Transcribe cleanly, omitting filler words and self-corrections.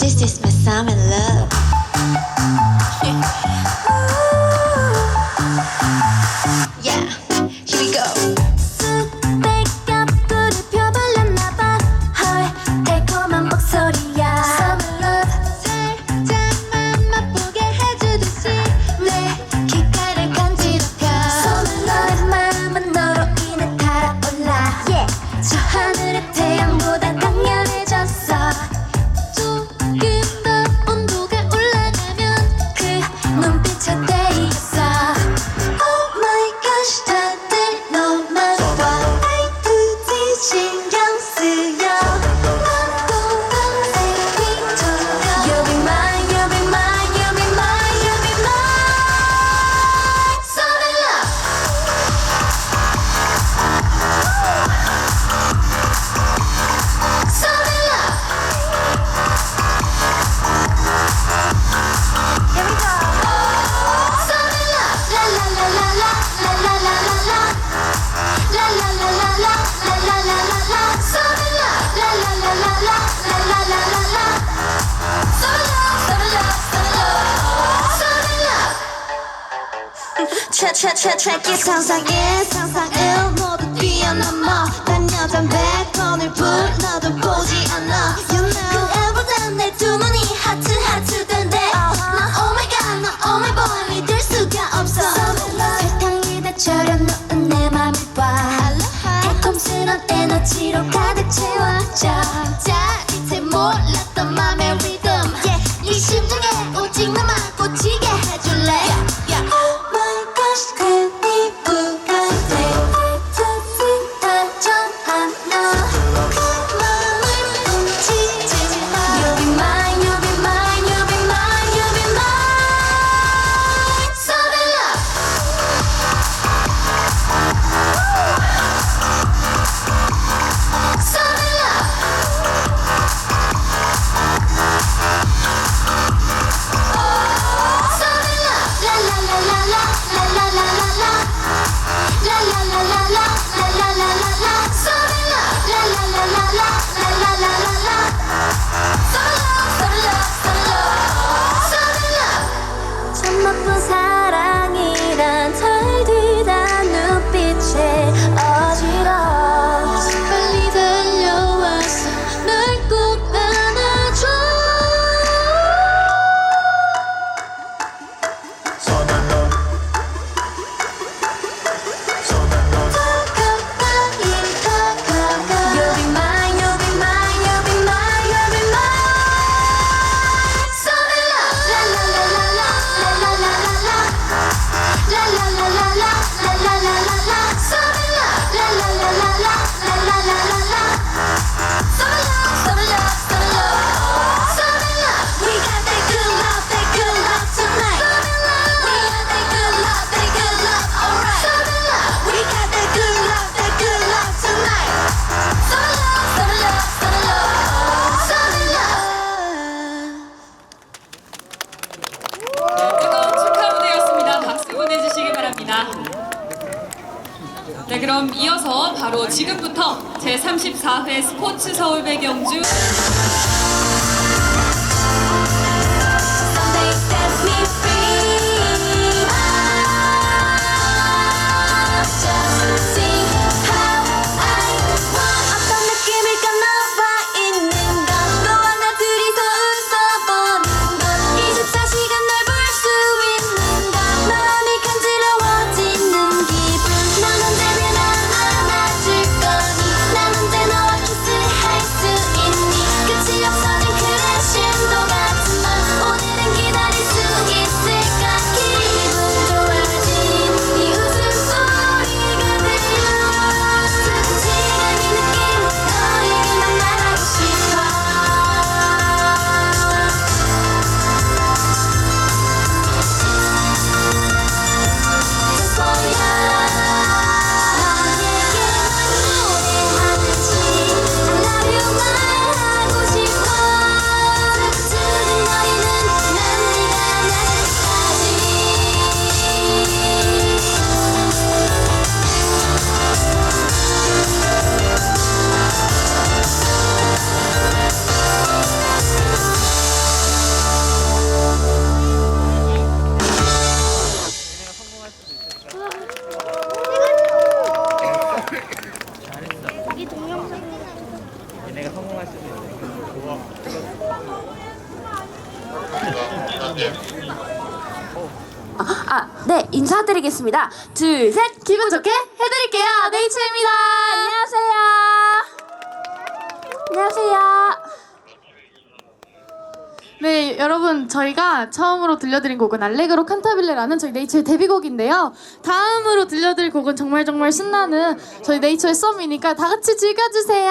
This is my summer love. Yeah, here we go. 쑥백갑구를 펴발랐나봐. 헐 달콤한 목소리야. Summer love. 살짝만 맛보게 해주듯이 내 귓가를 간지럽혀. Summer love. 내 마음은 너로 인해 달아올라. Yeah. 저 하늘의 태양보다 강렬해졌어. 조금 더 온도가 올라가면 그 눈빛에 돼 있어. Oh my gosh, 다들 너만 봐. 날 굳이 신경 쓰여. 나도 밤새기처럼. You'll be mine, you'll be mine, you'll be mine, you'll be mine. Summer love. Summer love. Here we go. Summer love. La la la la la la la la la la. La la la la la la la la la la. Summer love. La la la la la la la la la la. Summer love, summer love, summer love, summer love. 트랙이 상상해 상상을 모두 뛰어넘어. 난 여전 100번을 불러도 보지 않아. You know 그애보다 내 두 눈이 하트 하트던데. 난 oh my god, 난 oh my boy 믿을 수가 없어. 설탕 위에 절여 놓은 내 맘을 봐. 달콤스런 에너지로 가득 채워져. 짜릿해 몰랐던 맘의 리듬. 네 심장에 오직 너만 꽂히게 해줄래. Oh my gosh, 괜히 불안해. 다정한 너. 그 마음을 훔치지 마. You'll be mine, you'll be mine, you'll be mine, you'll be mine. Summer love. Summer love. Summer love. La la la la la la la la la la. La la la la la la la la la la. Summer love. La la la la la la la la la la. Summer love, summer love, summer love, summer love. 참맛본 사랑이란 털들다 눈빛에 어지러워. 빨리 달려와서 날 꼭 안아줘. You'll be mine, you'll be mine, you'll be mine, you'll be mine. Summer love. La la la la la la la la la la. La la la la la la la la la la. Summer love. La la la la la la la la la la. Summer love, summer love, summer love, summer love. We got that good love tonight. We got that good love, alright. Summer love. We got that good love tonight. Summer love, summer love, summer love, summer love. 뜨거운 축하 무대였습니다. 박수 보내주시기 바랍니다. 네, 그럼 이어서 바로 지금부터 제34회 스포츠 서울 배경주 Someday set me free. Just sing how I want. 어떤 느낌일까 나와 있는 건 너와 나 둘이서 웃어보는 건 24시간 널 볼 수 있는 건 마음이 간지러워지는 기분. 넌 언제 내 맘 안아줄 거니. 난 언제 너와 키스할 수 있니. 끝이 없어 네, 인사드리겠습니다. 둘, 셋, 기분 좋게 해드릴게요. 네이처입니다. 안녕하세요. 안녕하세요. 네, 여러분 저희가 처음으로 들려드린 곡은 알레그로 칸타빌레라는 저희 네이처의 데뷔곡인데요. 다음으로 들려드릴 곡은 정말 신나는 저희 네이처의 썸이니까 다 같이 즐겨주세요.